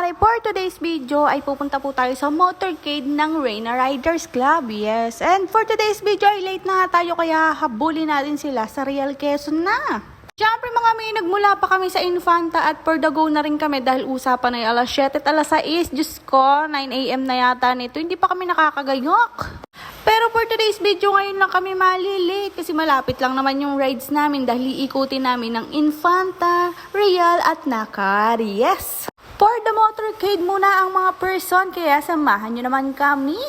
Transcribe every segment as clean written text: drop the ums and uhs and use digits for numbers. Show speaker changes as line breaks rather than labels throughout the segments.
kumare, for today's video ay pupunta po tayo sa motorcade ng Reyna Riders Club. Yes, and for today's video ay late na nga tayo kaya habulin natin sila sa Real Quezon na. Siyempre mga may nagmula pa kami sa Infanta at for the go na rin kami dahil usapan ay alas 7 at alas 6. Diyos ko, 9 AM na yata nito. Hindi pa kami nakakagayok. Pero for today's video ngayon lang kami malilate kasi malapit lang naman yung rides namin dahil iikutin namin ng Infanta, Real at Nakar. Yes! For the motorcade muna ang mga person kaya samahan nyo naman kami.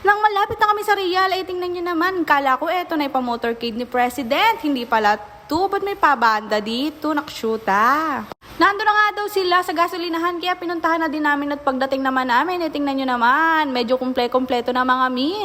Nang malapit na kami sa Real ay tingnan nyo naman. Kala ko eto na yung motorcade ni President. Hindi pala to. Ba't may pabanda dito? Nakshuta. Nando na nga daw sila sa gasolinahan kaya pinuntahan na din namin at pagdating naman namin eh tingnan nyo naman. Medyo kompleto na mga mi.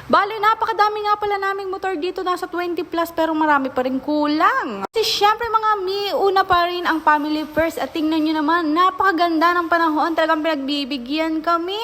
Bale, napakadami nga pala naming motor dito, nasa 20 plus pero marami pa rin kulang. Kasi syempre mga mi, una pa rin ang family first at tingnan nyo naman, napakaganda ng panahon, talagang pinagbibigyan kami.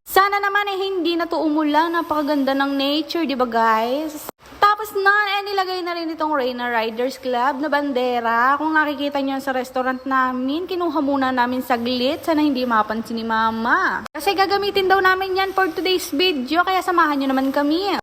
Sana naman eh hindi na to umulan, napakaganda ng nature, di ba guys? Tapos nilagay na rin itong Reyna Riders Club na bandera. Kung nakikita nyo sa restaurant namin, kinuha muna namin saglit. Sana hindi mapansin ni Mama. Kasi gagamitin daw namin yan for today's video, kaya samahan nyo naman kami.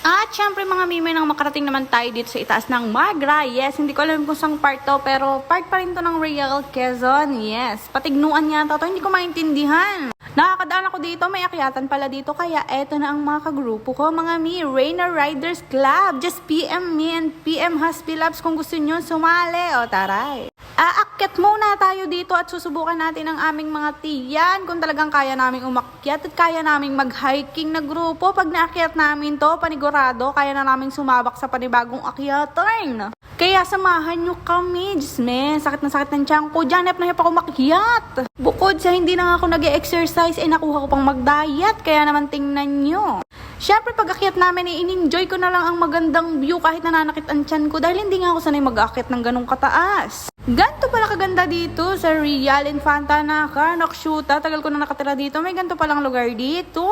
At syempre mga mime, nang makarating naman tayo dito sa itaas ng Magra. Yes, hindi ko alam kung saan part to, pero part pa rin to ng Real Quezon. Yes, patignuan yata to, hindi ko maintindihan. Nakakadaan ako dito, may akyatan pala dito, kaya eto na ang mga kagrupo ko, mga mi, Rainer Riders Club. Just PM me and PM Haspi Labs kung gusto nyo sumali. O taray. Aakyat muna tayo dito at susubukan natin ang aming mga tiyan kung talagang kaya naming umakyat at kaya naming mag-hiking na grupo. Pag naakyat namin to, panigurado, kaya na naming sumabak sa panibagong akyatan. Kaya samahan nyo kami. Diyos me, sakit na sakit ng tiyan ko. Janep na hip ako makyat. Bukod sa hindi na ako nag-exercise, nakuha ko pang mag-diet. Kaya naman tingnan nyo. Siyempre pag akyat namin, in-enjoy ko na lang ang magandang view kahit nananakit ang tiyan ko dahil hindi nga ako sanay mag-akyat ng ganong kataas. Ganto pala kaganda dito sa Real Infanta Nakar, Nakshuta. Tagal ko na nakatira dito. May ganto palang lugar dito.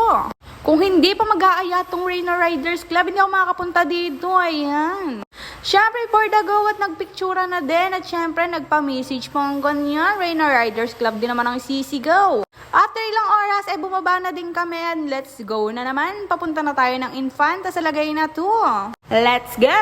Kung hindi pa mag-aaya tong Rainer Riders Club, hindi ako makakapunta dito. Ayan. Siyempre, for the go at nagpictura na din. At siyempre, nagpa-message po ang ganyan. Rainer Riders Club din naman ang sisigaw. After ilang oras, bumaba na din kami. And let's go na naman. Papunta na tayo ng Infanta sa lagay na to. Let's go!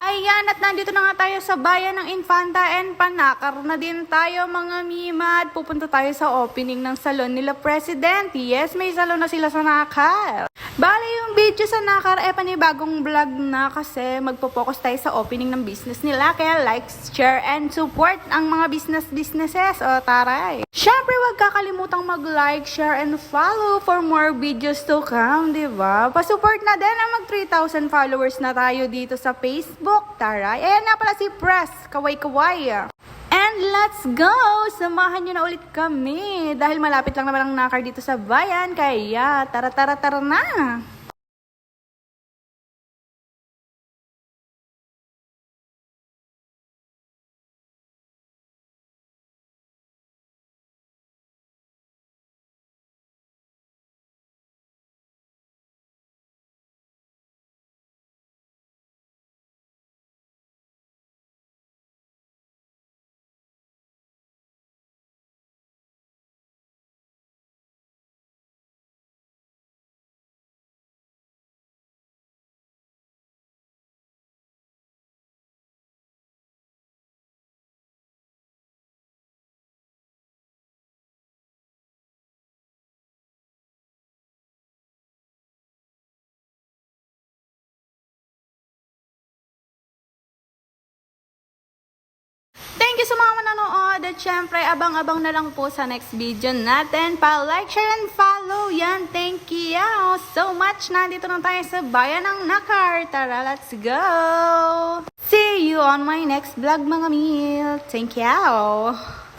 Ayan, at nandito na nga tayo sa bayan ng Infanta and Panakar na din tayo mga mimad. Pupunta tayo sa opening ng salon nila President. Yes, may salon na sila sa Nakar. Bale yung video sa Nakar panibagong vlog na kasi magpo-focus tayo sa opening ng business nila. Kaya like, share, and support ang mga businesses. O taray. Syempre, huwag kakalimutang mag-like, share, and follow for more videos to come, diba? Pa-support na din ang mag 3,000 followers na tayo dito sa Facebook. Taray. Ayan na pala si Press. Kaway-kaway. And let's go! Samahan nyo na ulit kami. Dahil malapit lang naman ang Nakar dito sa bayan. Kaya tara na! Thank you sa mga manonood at syempre abang-abang na lang po sa next video natin. Pa-like, share, and follow yan. Thank you so much. Nandito na tayo sa bayan ng Nakar. Tara, let's go! See you on my next vlog mga mil. Thank you!